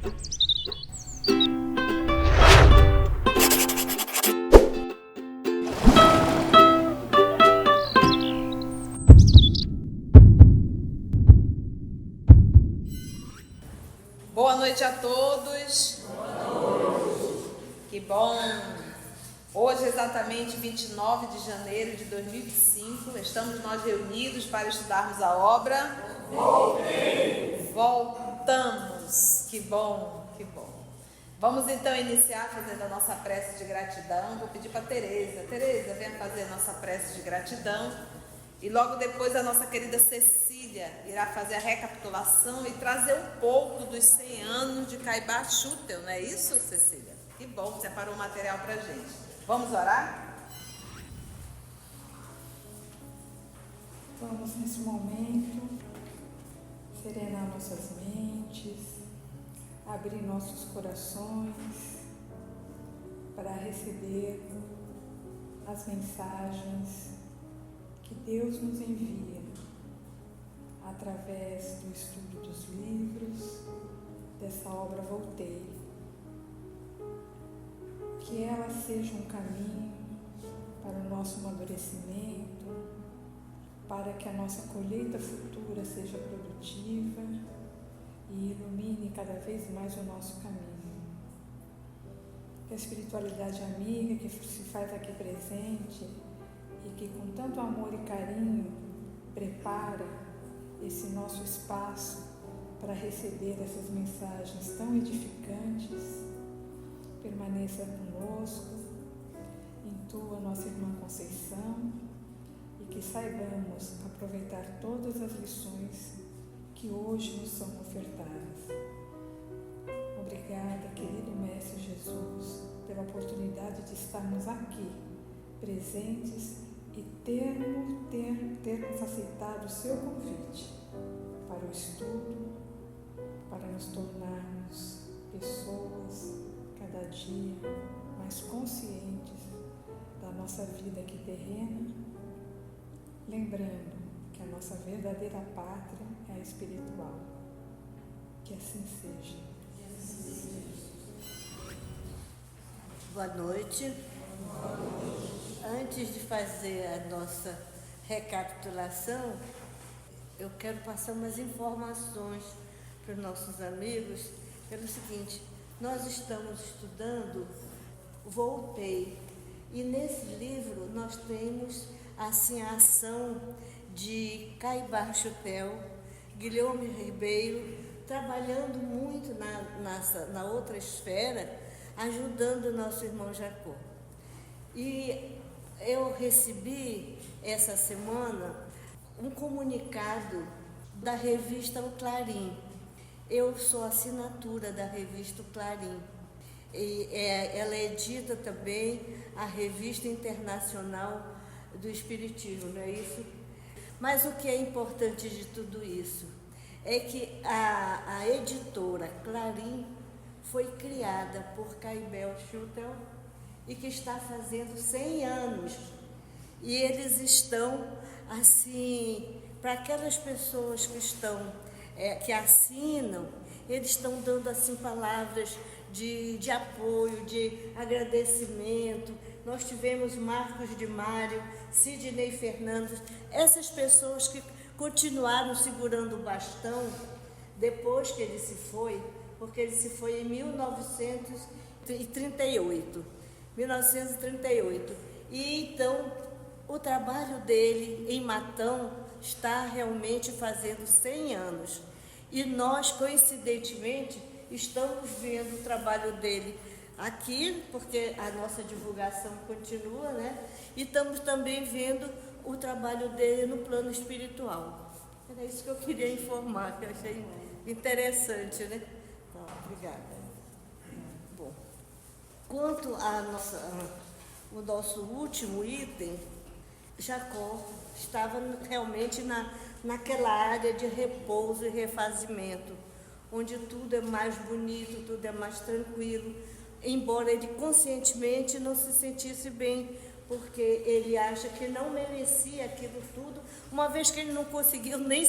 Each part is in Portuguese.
Boa noite a todos. Que bom. Hoje, exatamente 29 de janeiro de 2005, estamos nós reunidos para estudarmos a obra. Voltamos. Que bom, que bom. Vamos então iniciar fazendo a nossa prece de gratidão. Vou pedir para a Tereza. Tereza, venha fazer a nossa prece de gratidão. E logo depois a nossa querida Cecília irá fazer a recapitulação e trazer um pouco dos 100 anos de Caibar Schutel, não é isso, Cecília? Que bom, separou o material para a gente. Vamos orar? Vamos nesse momento serenar nossas mentes, abrir nossos corações para receber as mensagens que Deus nos envia através do estudo dos livros, dessa obra Voltei. Que ela seja um caminho para o nosso amadurecimento, para que a nossa colheita futura seja produtiva e ilumine cada vez mais o nosso caminho. Que a espiritualidade amiga que se faz aqui presente e que com tanto amor e carinho prepara esse nosso espaço para receber essas mensagens tão edificantes, permaneça conosco, intua nossa irmã Conceição e que saibamos aproveitar todas as lições que hoje nos são ofertadas. Obrigada, querido Mestre Jesus, pela oportunidade de estarmos aqui, presentes e termos aceitado o seu convite para o estudo, para nos tornarmos pessoas cada dia mais conscientes da nossa vida aqui terrena, lembrando que a nossa verdadeira pátria é a espiritual. Que assim seja. Boa noite. Antes de fazer a nossa recapitulação, eu quero passar umas informações para os nossos amigos, pelo seguinte: nós estamos estudando Voltei, e nesse livro nós temos assim a ação de Caibar Schutel, Guilherme Ribeiro, trabalhando muito na outra esfera, ajudando o nosso irmão Jacó. E eu recebi essa semana um comunicado da revista O Clarim. Eu sou assinatura da revista O Clarim. E ela edita também a Revista Internacional do Espiritismo, não é isso? Mas o que é importante de tudo isso é que a editora Clarim foi criada por Caibar Schutel e que está fazendo 100 anos. E eles estão, assim, para aquelas pessoas que estão, que assinam, eles estão dando, assim, palavras de apoio, de agradecimento. Nós tivemos Marcos de Mário, Sidney Fernandes, essas pessoas que continuaram segurando o bastão depois que ele se foi, porque ele se foi em 1938. E então o trabalho dele em Matão está realmente fazendo 100 anos. E nós, coincidentemente, estamos vendo o trabalho dele aqui, porque a nossa divulgação continua, né? E estamos também vendo o trabalho dele no plano espiritual. Era isso que eu queria informar, que eu achei interessante, né? Então, obrigada. Bom, quanto o nosso último item, Jacó estava realmente naquela área de repouso e refazimento, onde tudo é mais bonito, tudo é mais tranquilo, embora ele conscientemente não se sentisse bem, porque ele acha que não merecia aquilo tudo, Uma vez que ele não conseguiu nem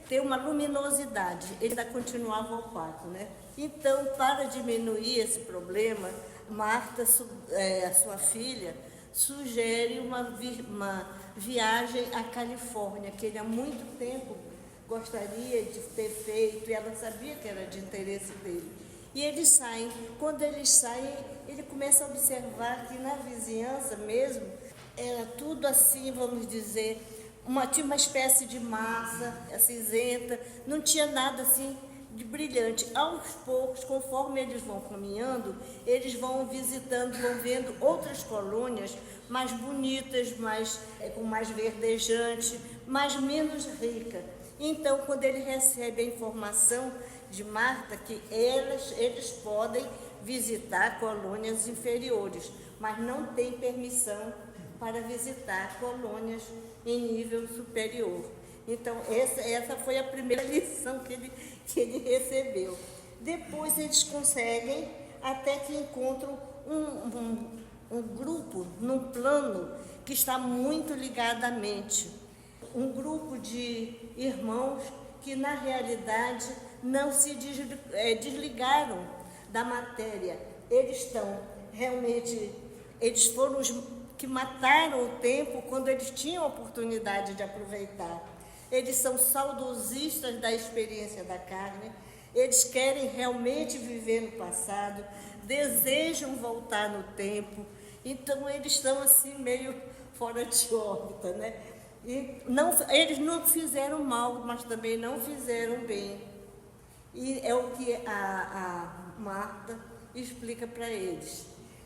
ter uma luminosidade, ele ainda continuava opaco, né? Então, para diminuir esse problema, Marta, a sua filha, sugere uma viagem à Califórnia, que ele há muito tempo gostaria de ter feito, e ela sabia que era de interesse dele. E eles saem. Quando eles saem, ele começa a observar que na vizinhança mesmo, era tudo assim, vamos dizer, tinha uma espécie de massa cinzenta, não tinha nada assim de brilhante. Aos poucos, conforme eles vão caminhando, eles vão visitando, vão vendo outras colônias mais bonitas, com mais verdejante, mas menos rica. Então, quando ele recebe a informação de Marta que eles podem visitar colônias inferiores, mas não tem permissão para visitar colônias em nível superior. Então, essa foi a primeira lição que ele recebeu. Depois eles conseguem, até que encontram um grupo, num plano que está muito ligado à mente. Um grupo de irmãos que, na realidade, não se desligaram da matéria. Eles foram os que mataram o tempo quando eles tinham a oportunidade de aproveitar. Eles são saudosistas da experiência da carne, eles querem realmente viver no passado, desejam voltar no tempo, então eles estão assim meio fora de órbita, né? E eles não fizeram mal, mas também não fizeram bem. E é o que a Marta explica para eles.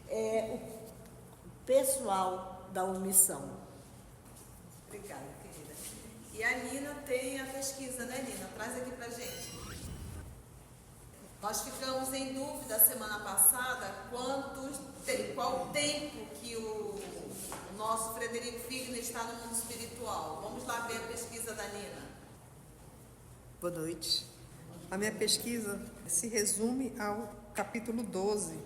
É o pessoal da omissão. Obrigada, querida. E a Nina tem a pesquisa, né, Nina? Traz aqui pra gente. Nós ficamos em dúvida semana passada qual o tempo que o nosso Frederico Figner está no mundo espiritual. Vamos lá ver a pesquisa da Nina. Boa noite. A minha pesquisa se resume ao capítulo 12,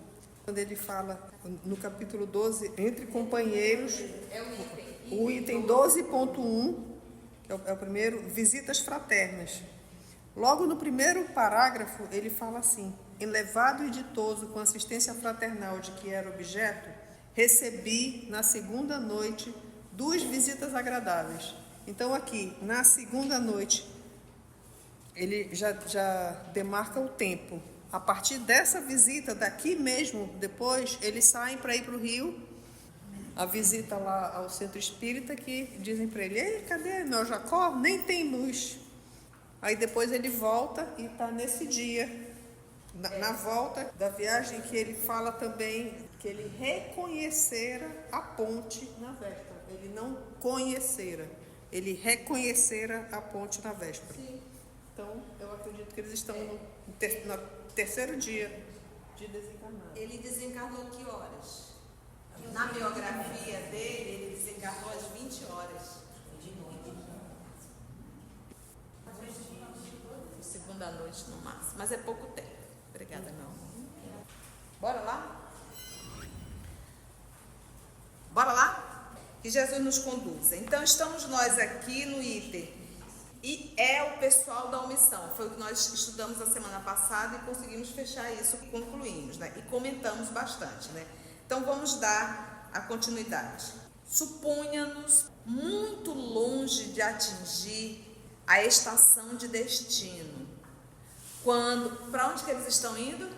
quando ele fala, no capítulo 12, entre companheiros, o item 12.1, que é o primeiro, visitas fraternas. Logo no primeiro parágrafo, ele fala assim: enlevado e ditoso com assistência fraternal de que era objeto, recebi na segunda noite 2 visitas agradáveis. Então aqui, na segunda noite, ele já demarca o tempo. A partir dessa visita, daqui mesmo, depois, eles saem para ir para o Rio, a visita lá ao centro espírita, que dizem para ele: ei, cadê meu Jacó? Nem tem luz. Aí depois ele volta e está nesse dia, na volta da viagem, que ele fala também que ele reconhecera a ponte na véspera. Ele não conhecera, ele reconhecera a ponte na véspera. Sim. Então, eu acredito que eles estão no terceiro dia de desencarnar. Ele desencarnou que horas? Na biografia dele, ele desencarnou às 20 horas. Segunda noite no máximo, mas é pouco tempo. Obrigada, não. Bora lá? Bora lá? Que Jesus nos conduza. Então, estamos nós aqui no item. E é o pessoal da omissão. Foi o que nós estudamos a semana passada e conseguimos fechar isso, concluímos, né? E comentamos bastante, né? Então, vamos dar a continuidade. Supunha-nos muito longe de atingir a estação de destino. Para onde que eles estão indo?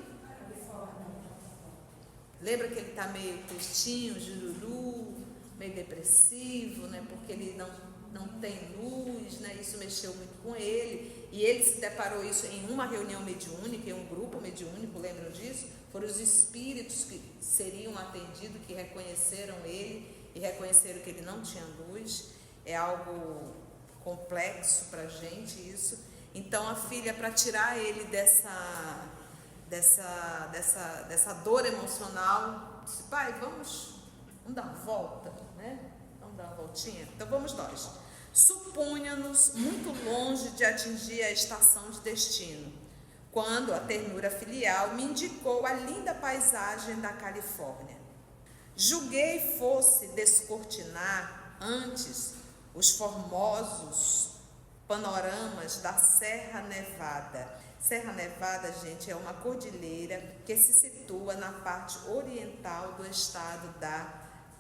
Lembra que ele está meio tristinho, jururu, meio depressivo, né? Porque ele não tem luz, né? Isso mexeu muito com ele. E ele se deparou isso em uma reunião mediúnica, em um grupo mediúnico, lembram disso? Foram os espíritos que seriam atendidos, que reconheceram ele e reconheceram que ele não tinha luz. É algo complexo para a gente isso. Então a filha, para tirar ele dessa dor emocional, disse: pai, vamos dar uma volta, né? Vamos dar uma voltinha? Então vamos nós. Supunha-nos muito longe de atingir a estação de destino, quando a ternura filial me indicou a linda paisagem da Califórnia. Julguei fosse descortinar antes os formosos panoramas da Serra Nevada. Serra Nevada, gente, é uma cordilheira que se situa na parte oriental do estado da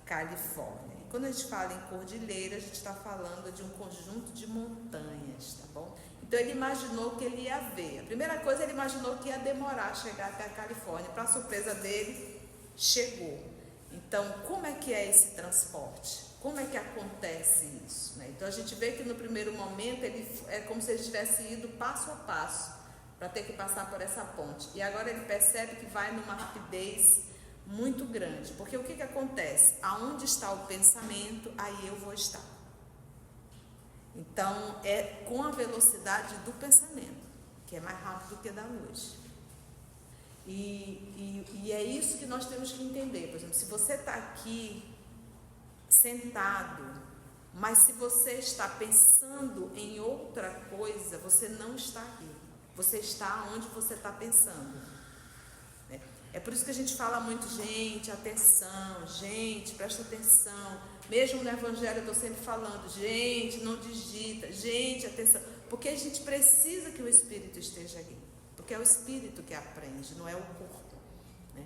Califórnia. E quando a gente fala em cordilheira, a gente está falando de um conjunto de montanhas, tá bom? Então ele imaginou que ele ia ver. A primeira coisa, ele imaginou que ia demorar a chegar até a Califórnia. Para a surpresa dele, chegou. Então, como é que é esse transporte? Como é que acontece isso, né? Então a gente vê que no primeiro momento ele é como se ele tivesse ido passo a passo para ter que passar por essa ponte. E agora ele percebe que vai numa rapidez muito grande. Porque o que acontece? Aonde está o pensamento, aí eu vou estar. Então é com a velocidade do pensamento, que é mais rápido que a da luz. E é isso que nós temos que entender. Por exemplo, se você está aqui sentado, mas se você está pensando em outra coisa, você não está aqui. Você está onde você está pensando. É por isso que a gente fala muito, gente, atenção, gente, presta atenção. Mesmo no Evangelho eu estou sempre falando, gente, não digita, gente, atenção. Porque a gente precisa que o Espírito esteja aqui. Porque é o Espírito que aprende, não é o corpo, né?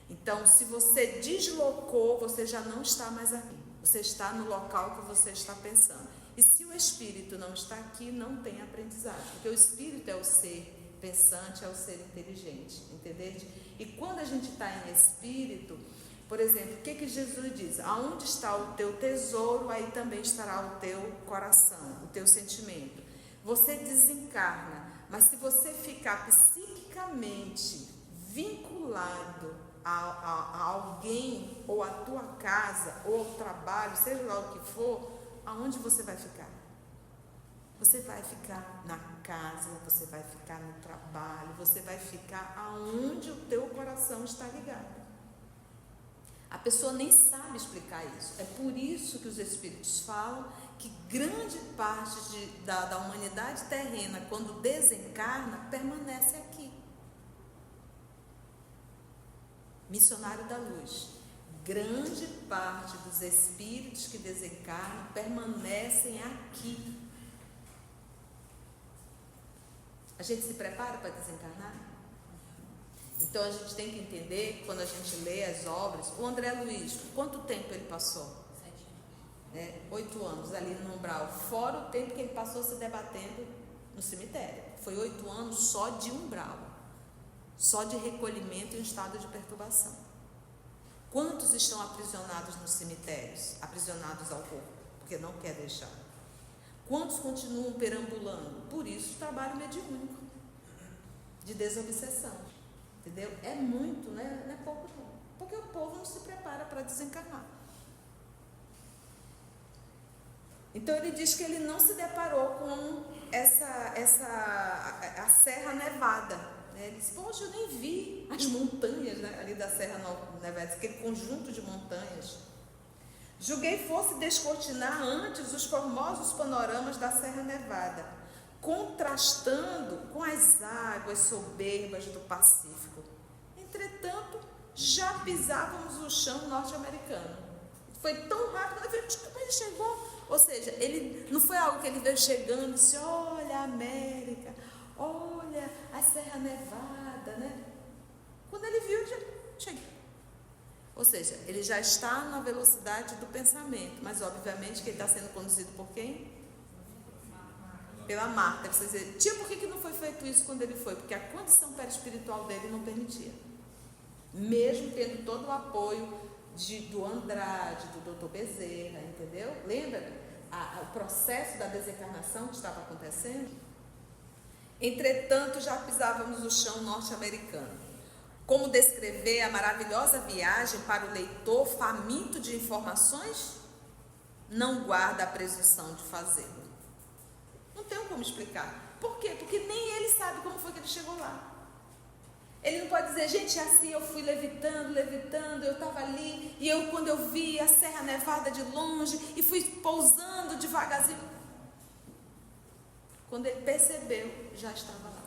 Então, se você deslocou, você já não está mais aqui. Você está no local que você está pensando. E se o Espírito não está aqui, não tem aprendizagem. Porque o Espírito é o ser pensante, é o ser inteligente, entendeu? E quando a gente está em Espírito, por exemplo, o que Jesus diz? Aonde está o teu tesouro, aí também estará o teu coração, o teu sentimento. Você desencarna, mas se você ficar psiquicamente vinculado a alguém, ou a tua casa, ou ao trabalho, seja lá o que for, aonde você vai ficar? Você vai ficar na casa, você vai ficar no trabalho, você vai ficar aonde o teu coração está ligado. A pessoa nem sabe explicar isso. É por isso que os Espíritos falam que grande parte da humanidade terrena, quando desencarna, permanece aqui. Missionário da Luz. Grande parte dos espíritos que desencarnam permanecem aqui. A gente se prepara para desencarnar? Então a gente tem que entender, quando a gente lê as obras, o André Luiz, quanto tempo ele passou? 8 anos ali no umbral, fora o tempo que ele passou se debatendo no cemitério. Foi 8 anos só de umbral, só de recolhimento em estado de perturbação. Quantos estão aprisionados nos cemitérios, aprisionados ao corpo, porque não quer deixar? Quantos continuam perambulando? Por isso o trabalho mediúnico, de desobsessão, entendeu? É muito, né? Não é pouco não, porque o povo não se prepara para desencarnar. Então ele diz que ele não se deparou com a Serra Nevada, né? Ele disse, poxa, eu nem vi as montanhas, né, ali da Serra Nevada, aquele conjunto de montanhas. Julguei fosse descortinar antes os formosos panoramas da Serra Nevada, contrastando com as águas soberbas do Pacífico. Entretanto, já pisávamos o chão norte-americano. Foi tão rápido, eu falei, como ele chegou? Ou seja, ele não foi algo que ele veio chegando e disse, olha a América, olha a Serra Nevada, né? Quando ele viu, já cheguei. Ou seja, ele já está na velocidade do pensamento, mas obviamente que ele está sendo conduzido por quem? Pela Marta. Você dizer, tia, por que não foi feito isso quando ele foi? Porque a condição perispiritual dele não permitia. Mesmo tendo todo o apoio do Andrade, do Dr. Bezerra, entendeu? Lembra o processo da desencarnação que estava acontecendo? Entretanto, já pisávamos o chão norte-americano. Como descrever a maravilhosa viagem para o leitor faminto de informações? Não guarda a presunção de fazê-lo. Não tem como explicar. Por quê? Porque nem ele sabe como foi que ele chegou lá. Ele não pode dizer, gente, assim eu fui levitando, eu estava ali, e quando eu vi a Serra Nevada de longe, e fui pousando devagarzinho. Quando ele percebeu, já estava lá.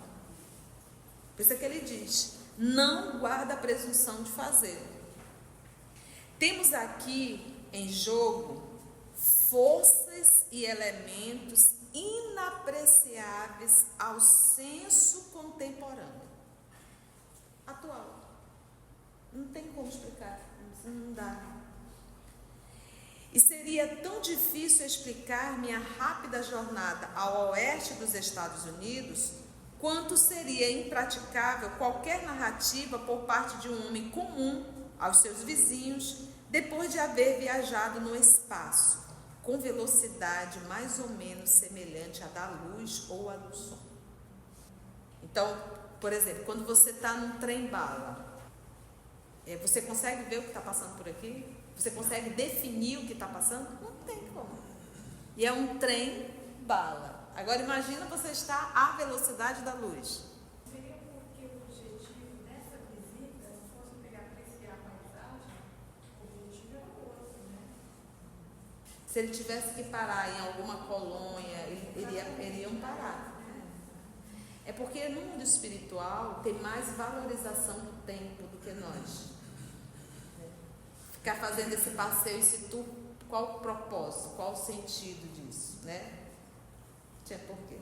Por isso é que ele diz, não guarda a presunção de fazer. Temos aqui em jogo forças e elementos inapreciáveis ao senso contemporâneo, atual. Não tem como explicar, não dá. E seria tão difícil explicar minha rápida jornada ao oeste dos Estados Unidos, quanto seria impraticável qualquer narrativa por parte de um homem comum aos seus vizinhos, depois de haver viajado no espaço, com velocidade mais ou menos semelhante à da luz ou à do som. Então, por exemplo, quando você está num trem-bala, você consegue ver o que está passando por aqui? Você consegue definir o que está passando? Não tem como. E é um trem-bala. Agora imagina você estar à velocidade da luz. Seria porque o objetivo dessa visita não fosse pegar, apreciar a paisagem? O objetivo era outro, né? Se ele tivesse que parar em alguma colônia, iriam parar. É porque no mundo espiritual tem mais valorização do tempo do que nós. Ficar fazendo esse passeio, esse tour, qual o propósito, qual o sentido disso, né? Tinha porquê.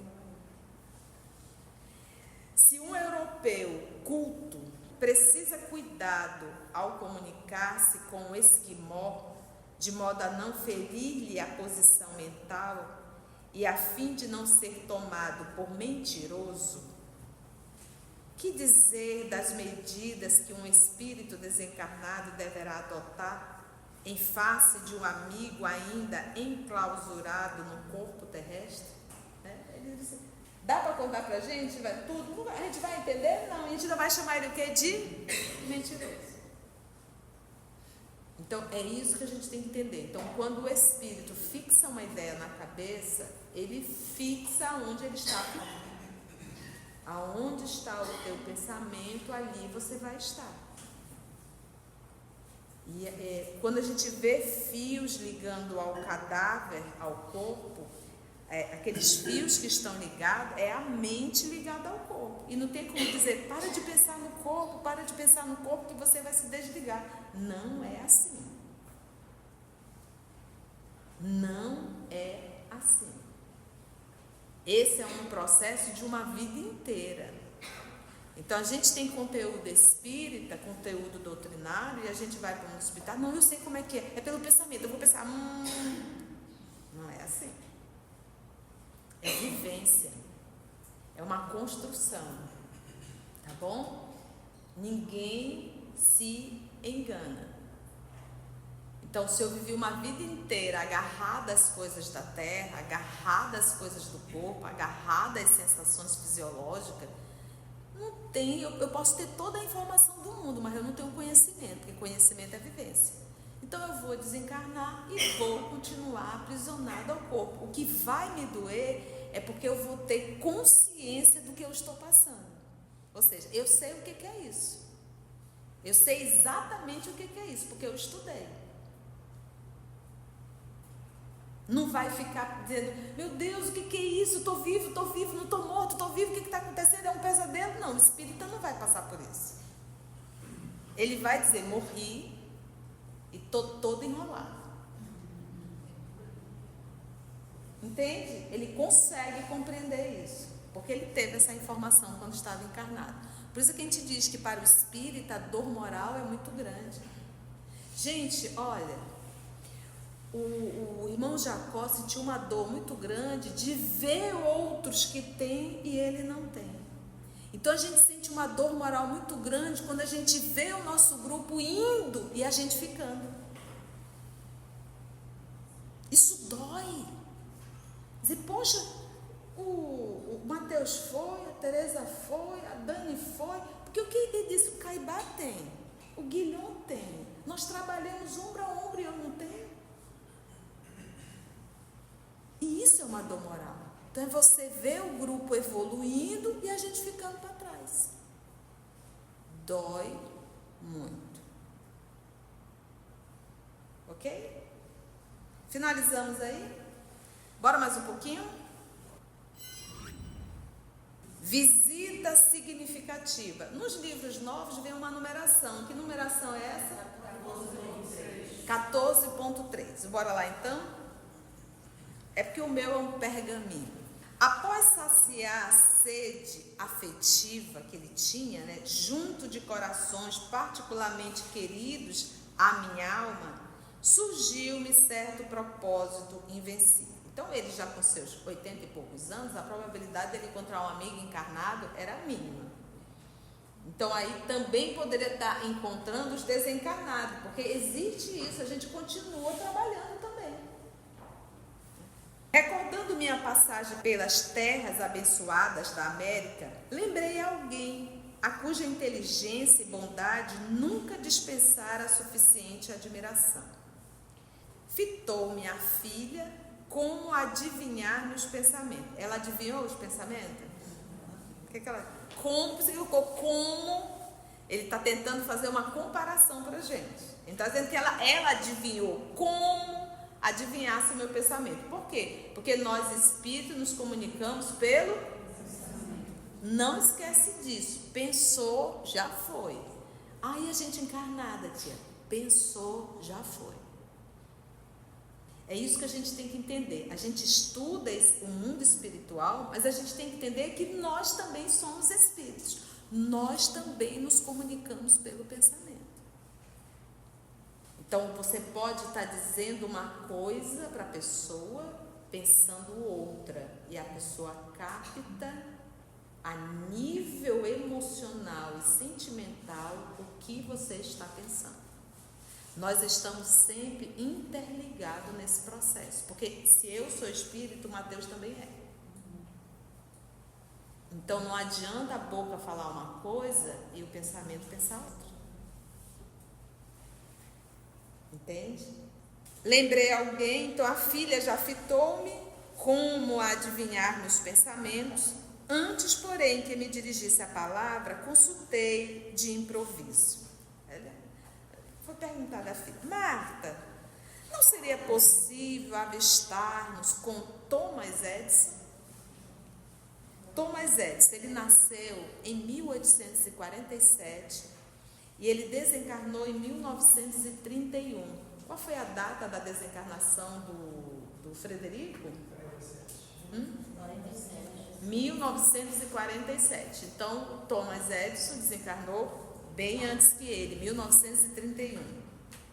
Se um europeu culto precisa cuidado ao comunicar-se com o esquimó, de modo a não ferir-lhe a posição mental e a fim de não ser tomado por mentiroso, que dizer das medidas que um espírito desencarnado deverá adotar em face de um amigo ainda enclausurado no corpo terrestre? Ele disse, dá para contar para a gente? Tudo? A gente vai entender? Não, a gente ainda vai chamar ele o quê? De mentiroso. Então, é isso que a gente tem que entender. Então, quando o espírito fixa uma ideia na cabeça, ele fixa onde ele está. Aonde está o teu pensamento, ali você vai estar. E quando a gente vê fios ligando ao cadáver, ao corpo, aqueles fios que estão ligados, é a mente ligada ao corpo. E não tem como dizer, para de pensar no corpo que você vai se desligar. Não é assim. Não é assim. Esse é um processo de uma vida inteira. Então a gente tem conteúdo espírita, conteúdo doutrinário, e a gente vai para um hospital, não, eu sei como é que é pelo pensamento, eu vou pensar, não é assim. É vivência, é uma construção, tá bom? Ninguém se engana. Então, se eu vivi uma vida inteira agarrada às coisas da terra, agarrada às coisas do corpo, agarrada às sensações fisiológicas, não tem, eu posso ter toda a informação do mundo, mas eu não tenho conhecimento, porque conhecimento é vivência. Então eu vou desencarnar e vou continuar aprisionado ao corpo. O que vai me doer é porque eu vou ter consciência do que eu estou passando. Ou seja, eu sei o que é isso. Eu sei exatamente o que é isso, porque eu estudei. Não vai ficar dizendo, meu Deus, o que é isso? Estou vivo, não estou morto, estou vivo, o que está acontecendo? É um pesadelo? Não, o espírita não vai passar por isso. Ele vai dizer, morri e estou todo enrolado. Entende? Ele consegue compreender isso, porque ele teve essa informação quando estava encarnado. Por isso que a gente diz que para o espírita a dor moral é muito grande. Gente, olha, o irmão Jacó sentiu uma dor muito grande de ver outros que têm e ele não tem. Então a gente sente uma dor moral muito grande quando a gente vê o nosso grupo indo e a gente ficando. Isso dói. Dizer, poxa, o Mateus foi, a Tereza foi, a Dani foi, porque o que ele disse, o Caibá tem, o Guilhom tem, nós trabalhamos ombro a ombro e eu não tenho. E isso é uma dor moral. Então é você ver o grupo evoluindo e a gente ficando para trás. Dói muito. Ok? Finalizamos aí? Bora mais um pouquinho? Visita significativa. Nos livros novos vem uma numeração. Que numeração é essa? 14.3. Bora lá então? É porque o meu é um pergaminho. Após saciar a sede afetiva que ele tinha, né, junto de corações particularmente queridos à minha alma, surgiu-me certo propósito invencível. Então, ele já com seus 80 e poucos anos, a probabilidade dele encontrar um amigo encarnado era mínima. Então, aí também poderia estar encontrando os desencarnados, porque existe isso, a gente continua trabalhando também. Recordando minha passagem pelas terras abençoadas da América, lembrei alguém a cuja inteligência e bondade nunca dispensaram a suficiente admiração. Fitou-me a filha como adivinhar meus pensamentos. Ela adivinhou os pensamentos? O que ela... Como ele está tentando fazer uma comparação para a gente. Ele está dizendo que ela adivinhou como adivinhasse o meu pensamento. Por quê? Porque nós espíritos nos comunicamos pelo pensamento. Não esquece disso. Pensou, já foi. Aí a gente encarnada, tia. Pensou, já foi. É isso que a gente tem que entender. A gente estuda o mundo espiritual, mas a gente tem que entender que nós também somos espíritos. Nós também nos comunicamos pelo pensamento. Então, você pode estar dizendo uma coisa para a pessoa, pensando outra. E a pessoa capta a nível emocional e sentimental o que você está pensando. Nós estamos sempre interligados nesse processo, porque se eu sou espírito, Mateus também é. Então não adianta a boca falar uma coisa e o pensamento pensar outra. Entende? Lembrei alguém, então a filha já fitou-me como adivinhar meus pensamentos. Antes, porém, que me dirigisse a palavra, consultei de improviso. Foi perguntar da filha: Marta, não seria possível avistar-nos com Thomas Edison? Thomas Edison, ele nasceu em 1847 e ele desencarnou em 1931. Qual foi a data da desencarnação do Frederico? 1947. Então, Thomas Edison desencarnou bem antes que ele, 1931,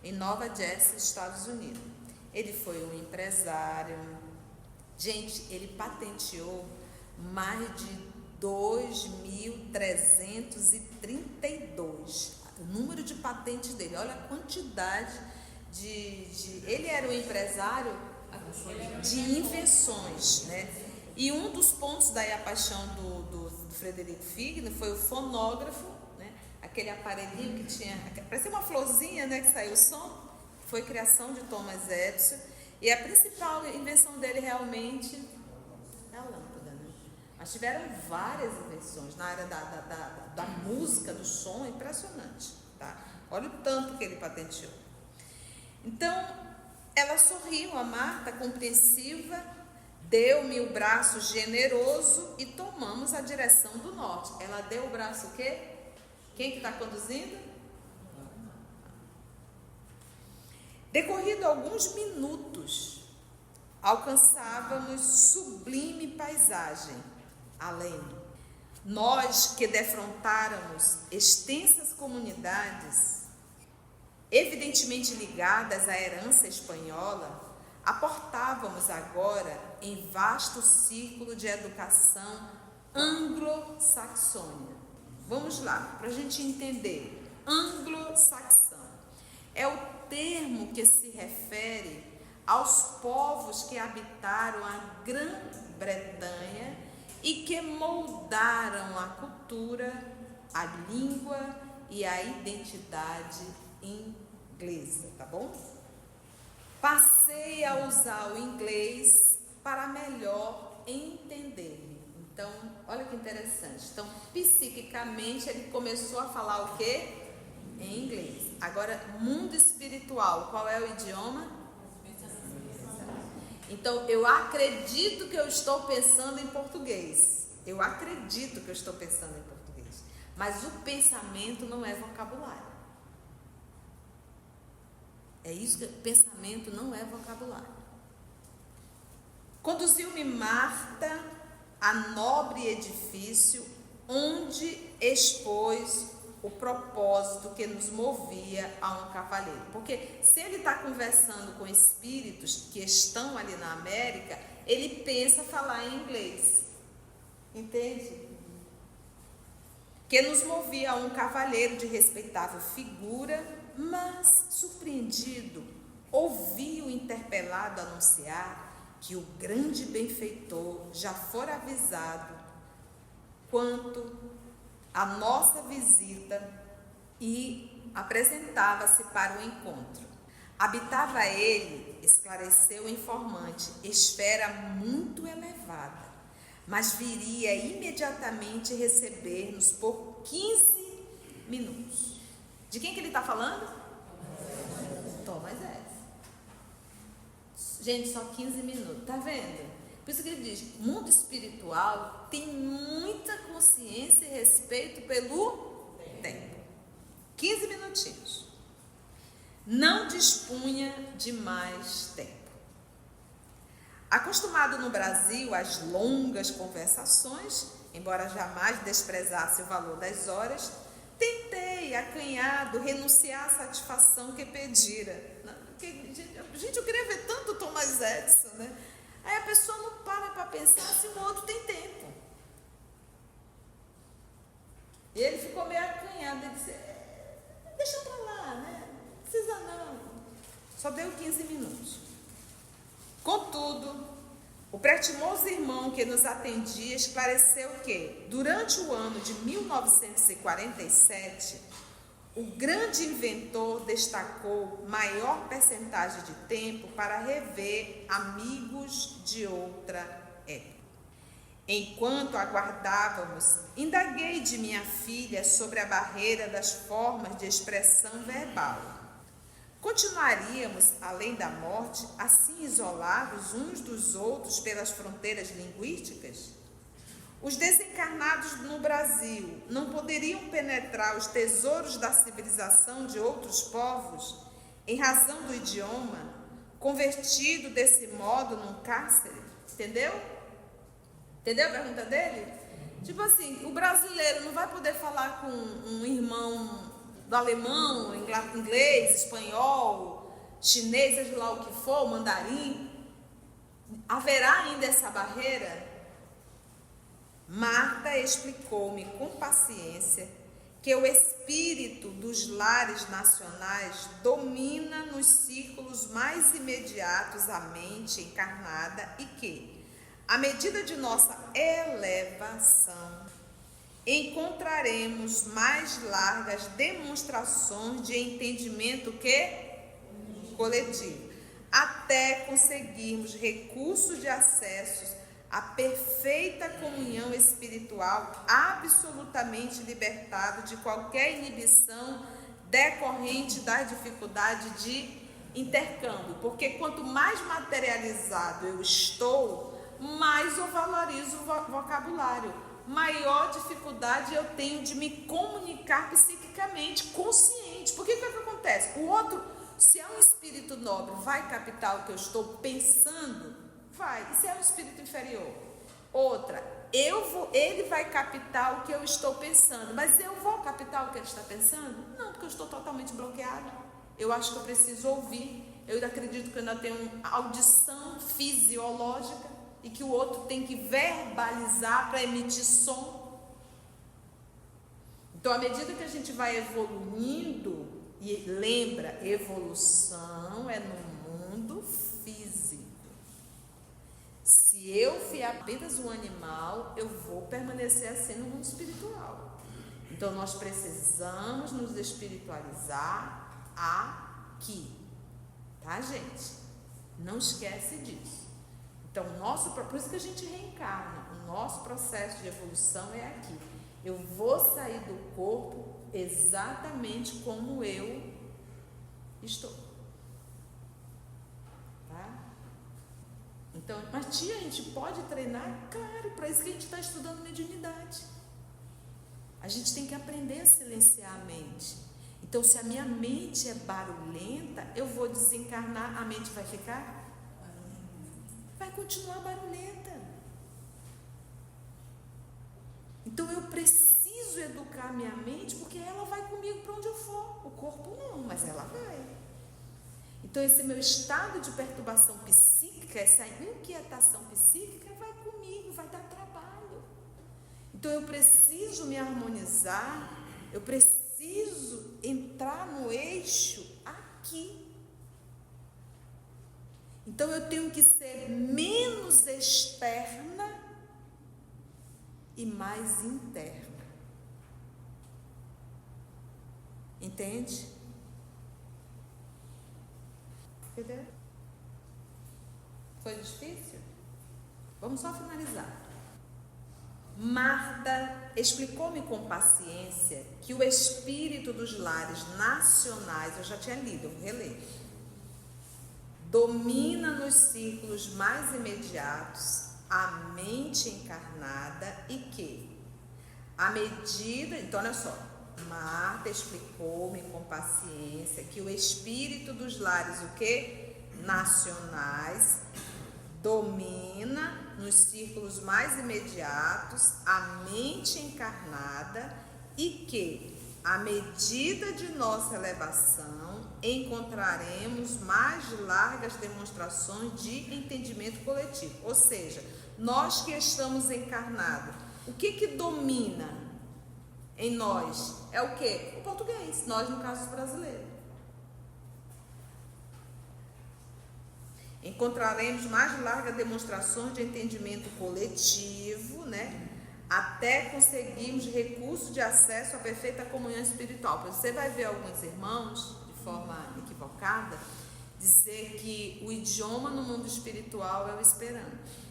em Nova Jersey, Estados Unidos. Ele foi um empresário. Gente, ele patenteou mais de 2.332. O número de patentes dele, olha a quantidade ele era um empresário de invenções, né? E um dos pontos daí a paixão do Frederico Figner foi o fonógrafo, né? Aquele aparelhinho que tinha, parecia uma florzinha, né, que saiu o som. Foi criação de Thomas Edison. E a principal invenção dele realmente é a lâmpada, né? Mas tiveram várias invenções na área da música, do som, impressionante, tá? Olha o tanto que ele patenteou. Então, ela sorriu, a Marta, compreensiva, deu-me o braço generoso e tomamos a direção do norte. Ela deu o braço o quê? Quem que está conduzindo? Decorrido alguns minutos, alcançávamos sublime paisagem. Além, nós que defrontáramos extensas comunidades, evidentemente ligadas à herança espanhola, aportávamos agora em vasto círculo de educação anglo-saxônia. Vamos lá, para a gente entender. Anglo-saxão é o termo que se refere aos povos que habitaram a Grã-Bretanha e que moldaram a cultura, a língua e a identidade inglesa, tá bom? Passei a usar o inglês para melhor entender. Então, olha que interessante. Então, psiquicamente, ele começou a falar o quê? Em inglês. Agora, mundo espiritual, qual é o idioma? Então, eu acredito que eu estou pensando em português. Eu acredito que eu estou pensando em português. Mas o pensamento não é vocabulário. É isso que pensamento não é vocabulário. Conduziu-me Marta a nobre edifício, onde expôs o propósito que nos movia a um cavaleiro. Porque se ele está conversando com espíritos que estão ali na América, ele pensa falar em inglês. Entende? Que nos movia a um cavaleiro de respeitável figura, mas, surpreendido, ouvi o interpelado anunciar que o grande benfeitor já fora avisado quanto à nossa visita e apresentava-se para o encontro. Habitava ele, esclareceu o informante, esfera muito elevada, mas viria imediatamente receber-nos por 15 minutos. De quem que ele está falando? Thomas Edison. Gente, só 15 minutos, tá vendo? Por isso que ele diz, mundo espiritual tem muita consciência e respeito pelo tempo. 15 minutinhos. Não dispunha de mais tempo. Acostumado no Brasil às longas conversações, embora jamais desprezasse o valor das horas, tentei, acanhado, renunciar à satisfação que pedira. Gente, eu queria ver tanto Thomas Edison, né? Aí a pessoa não para pensar se o outro tem tempo. E ele ficou meio acanhado, ele disse, deixa pra lá, né? Não precisa não. Só deu 15 minutos. Contudo, o pretimoso irmão que nos atendia esclareceu que, durante o ano de 1947, o grande inventor destacou maior percentagem de tempo para rever amigos de outra época. Enquanto aguardávamos, indaguei de minha filha sobre a barreira das formas de expressão verbal. Continuaríamos, além da morte, assim isolados uns dos outros pelas fronteiras linguísticas? Os desencarnados no Brasil não poderiam penetrar os tesouros da civilização de outros povos em razão do idioma, convertido desse modo num cárcere? Entendeu? Entendeu a pergunta dele? Tipo assim, o brasileiro não vai poder falar com um irmão do alemão, inglês, espanhol, chinês, seja lá o que for, mandarim. Haverá ainda essa barreira? Marta explicou-me com paciência que o espírito dos lares nacionais domina nos círculos mais imediatos à mente encarnada e que, à medida de nossa elevação, encontraremos mais largas demonstrações de entendimento coletivo, até conseguirmos recursos de acessos à perfeita comunhão espiritual, absolutamente libertado de qualquer inibição decorrente das dificuldades de intercâmbio, porque quanto mais materializado eu estou, mais eu valorizo o vocabulário, maior dificuldade eu tenho de me comunicar psiquicamente, consciente. Porque o que acontece? O outro, se é um espírito nobre, vai captar o que eu estou pensando? Vai. E se é um espírito inferior? Outra, ele vai captar o que eu estou pensando, mas eu vou captar o que ele está pensando? Não, porque eu estou totalmente bloqueado. Eu acho que eu preciso ouvir. Eu acredito que eu ainda tenho audição fisiológica e que o outro tem que verbalizar para emitir som. Então, à medida que a gente vai evoluindo, e lembra, evolução é no mundo físico. Se eu for apenas um animal, eu vou permanecer assim no mundo espiritual. Então, nós precisamos nos espiritualizar aqui. Tá, gente? Não esquece disso. Então, por isso que a gente reencarna. O nosso processo de evolução é aqui. Eu vou sair do corpo exatamente como eu estou. Tá? Então, mas tia, a gente pode treinar? Claro, para isso que a gente está estudando mediunidade. A gente tem que aprender a silenciar a mente. Então, se a minha mente é barulhenta, eu vou desencarnar, a mente vai ficar? vai continuar barulhenta. Então eu preciso educar minha mente, porque ela vai comigo para onde eu for. O corpo não, mas ela vai. Então esse meu estado de perturbação psíquica, essa inquietação psíquica vai comigo, vai dar trabalho. Então eu preciso me harmonizar, eu preciso entrar no eixo aqui. Então eu tenho que ser menos externa e mais interna. Entende? Entendeu? Foi difícil? Vamos só finalizar. Marta explicou-me com paciência que o espírito dos lares nacionais, eu já tinha lido, eu vou reler, domina nos círculos mais imediatos a mente encarnada e que, à medida... Então, olha só. Marta explicou-me com paciência que o espírito dos lares, o quê? Nacionais, domina nos círculos mais imediatos a mente encarnada e que, à medida de nossa elevação, encontraremos mais largas demonstrações de entendimento coletivo. Ou seja, nós que estamos encarnados, o que domina em nós? É o quê? O português, nós no caso brasileiro. Encontraremos mais largas demonstrações de entendimento coletivo, né? Até conseguirmos recursos de acesso à perfeita comunhão espiritual. Você vai ver alguns irmãos, de forma equivocada, dizer que o idioma no mundo espiritual é o esperanto.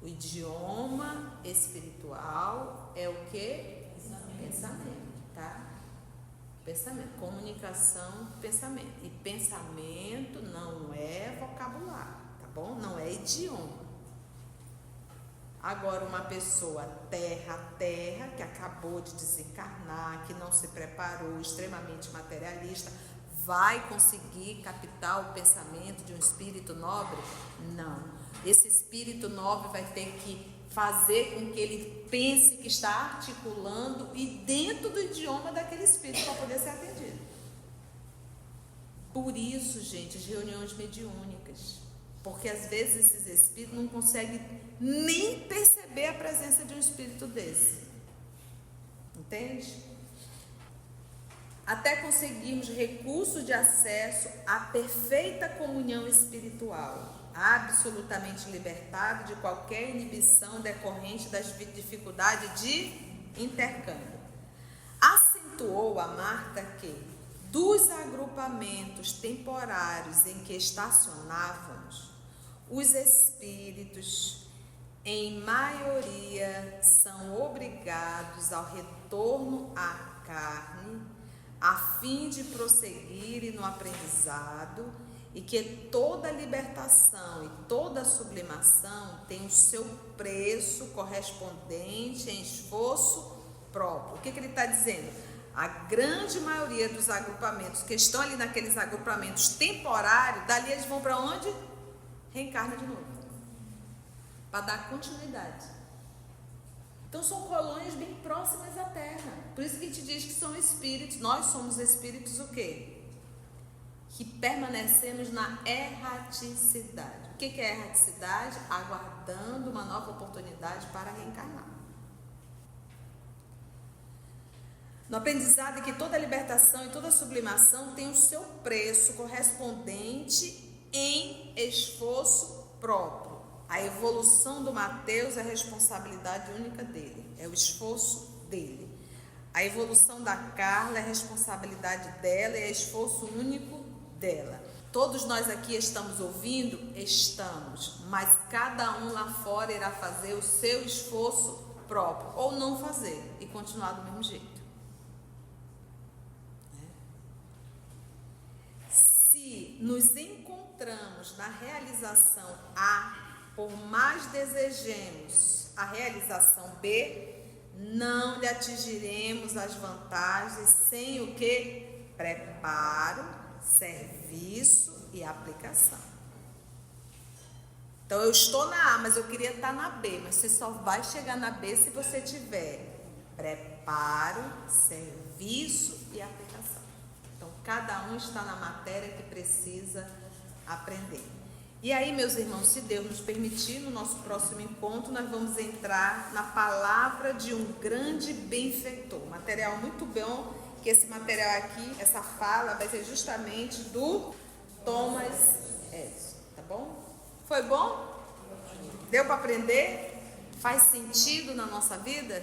O idioma espiritual é o quê? Pensamento, tá? Pensamento, comunicação, pensamento. E pensamento não é vocabulário, tá bom? Não é idioma. Agora, uma pessoa terra, que acabou de desencarnar, que não se preparou, extremamente materialista, vai conseguir captar o pensamento de um espírito nobre? Não. Esse espírito nobre vai ter que fazer com que ele pense que está articulando e dentro do idioma daquele espírito para poder ser atendido. Por isso, gente, as reuniões mediúnicas, porque às vezes esses espíritos não conseguem nem perceber a presença de um espírito desse. Entende? Até conseguirmos recursos de acesso à perfeita comunhão espiritual, absolutamente libertado de qualquer inibição decorrente das dificuldades de intercâmbio. Acentuou a Marta que, dos agrupamentos temporários em que estacionávamos, os espíritos, em maioria, são obrigados ao retorno à carne, a fim de prosseguirem no aprendizado, e que toda libertação e toda sublimação tem o seu preço correspondente em esforço próprio. O que ele está dizendo? A grande maioria dos agrupamentos que estão ali naqueles agrupamentos temporários, dali eles vão para onde? Reencarna de novo, para dar continuidade. Então são colônias bem próximas à Terra. Por isso que a gente diz que são espíritos. Nós somos espíritos o quê? Que permanecemos na erraticidade. O que é erraticidade? Aguardando uma nova oportunidade para reencarnar. No aprendizado que toda libertação e toda sublimação tem o seu preço correspondente em esforço próprio. A evolução do Mateus é a responsabilidade única dele, é o esforço dele. A evolução da Carla é a responsabilidade dela, é esforço único dela. Todos nós aqui estamos ouvindo? Estamos, mas cada um lá fora irá fazer o seu esforço próprio, ou não fazer e continuar do mesmo jeito. Se nos encontramos na realização A, por mais desejemos a realização B, não lhe atingiremos as vantagens sem o que? Preparo, serviço e aplicação. Então eu estou na A, mas eu queria estar na B, mas você só vai chegar na B se você tiver preparo, serviço e aplicação. Então cada um está na matéria que precisa aprender. E aí, meus irmãos, se Deus nos permitir, no nosso próximo encontro, nós vamos entrar na palavra de um grande benfeitor. Material muito bom, que esse material aqui, essa fala, vai ser justamente do Thomas Edison, tá bom? Foi bom? Deu para aprender? Faz sentido na nossa vida?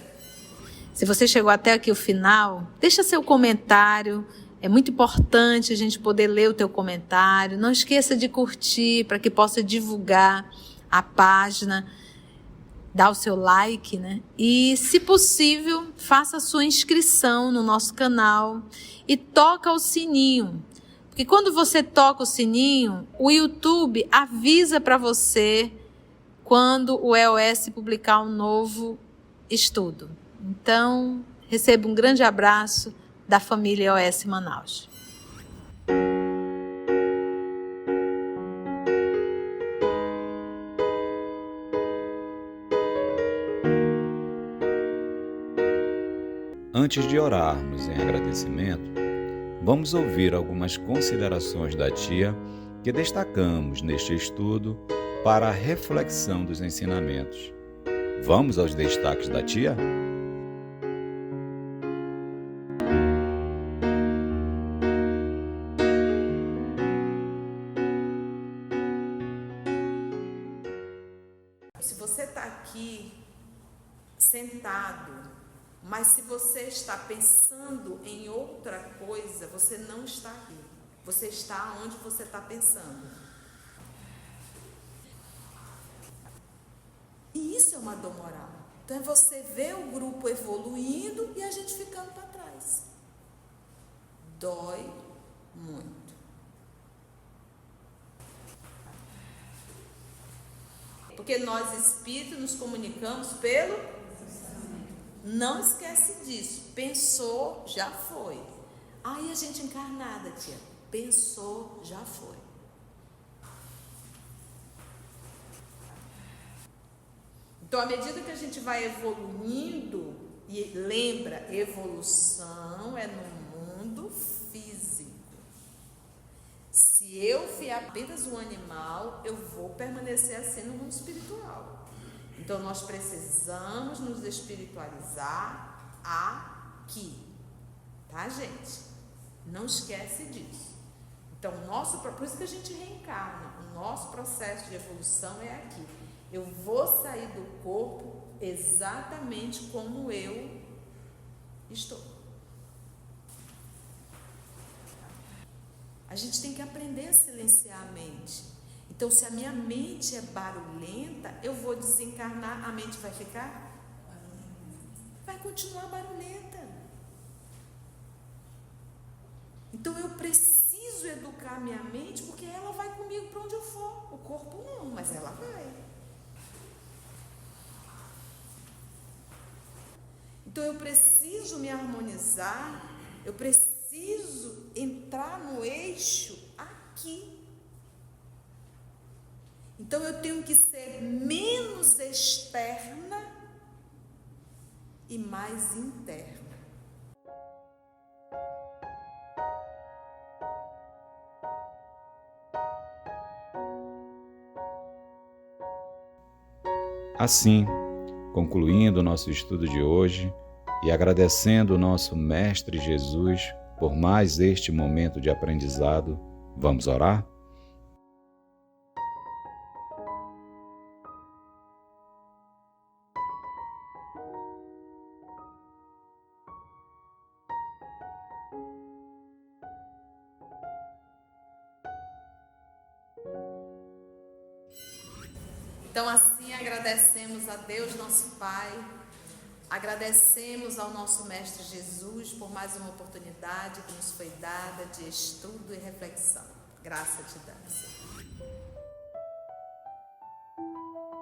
Se você chegou até aqui o final, deixa seu comentário. É muito importante a gente poder ler o teu comentário. Não esqueça de curtir para que possa divulgar a página. Dá o seu like, né? E, se possível, faça a sua inscrição no nosso canal e toca o sininho. Porque quando você toca o sininho, o YouTube avisa para você quando o EOS publicar um novo estudo. Então, receba um grande abraço da família EOS Manaus. Antes de orarmos em agradecimento, vamos ouvir algumas considerações da tia que destacamos neste estudo para a reflexão dos ensinamentos. Vamos aos destaques da tia? Se você está aqui sentado, mas se você está pensando em outra coisa, você não está aqui. Você está onde você está pensando. E isso é uma dor moral. Então é você ver o grupo evoluindo e a gente ficando para trás. Dói muito. Porque nós, espíritos, nos comunicamos pelo... Não esquece disso. Pensou, já foi. Aí a gente encarnada, tia. Pensou, já foi. Então, à medida que a gente vai evoluindo, e lembra, evolução é no mundo físico. Se eu for apenas um animal, eu vou permanecer assim no mundo espiritual. Então, nós precisamos nos espiritualizar aqui, tá, gente? Não esquece disso. Então, por isso que a gente reencarna. O nosso processo de evolução é aqui. Eu vou sair do corpo exatamente como eu estou. A gente tem que aprender a silenciar a mente. Então, se a minha mente é barulhenta, eu vou desencarnar, a mente vai ficar? Vai continuar barulhenta. Então, eu preciso educar a minha mente, porque ela vai comigo para onde eu for. O corpo não, mas ela vai. Então, eu preciso me harmonizar, eu preciso entrar no eixo aqui. Então, eu tenho que ser menos externa e mais interna. Assim, concluindo o nosso estudo de hoje e agradecendo o nosso Mestre Jesus por mais este momento de aprendizado, vamos orar? Então, assim, agradecemos a Deus, nosso Pai, agradecemos ao nosso Mestre Jesus por mais uma oportunidade que nos foi dada de estudo e reflexão. Graça te damos.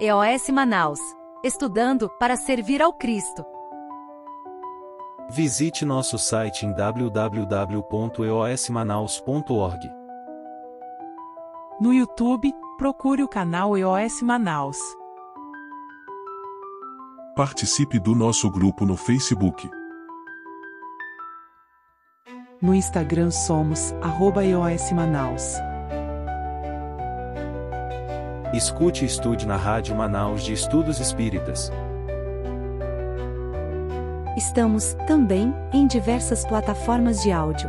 EOS Manaus. Estudando para servir ao Cristo. Visite nosso site em www.eosmanaus.org. No YouTube, procure o canal EOS Manaus. Participe do nosso grupo no Facebook. No Instagram somos @EOS Manaus. Escute e estude na Rádio Manaus de Estudos Espíritas. Estamos, também, em diversas plataformas de áudio.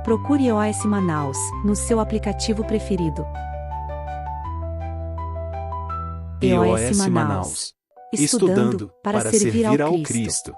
Procure EOS Manaus, no seu aplicativo preferido. EOS Manaus. Estudando para servir ao Cristo.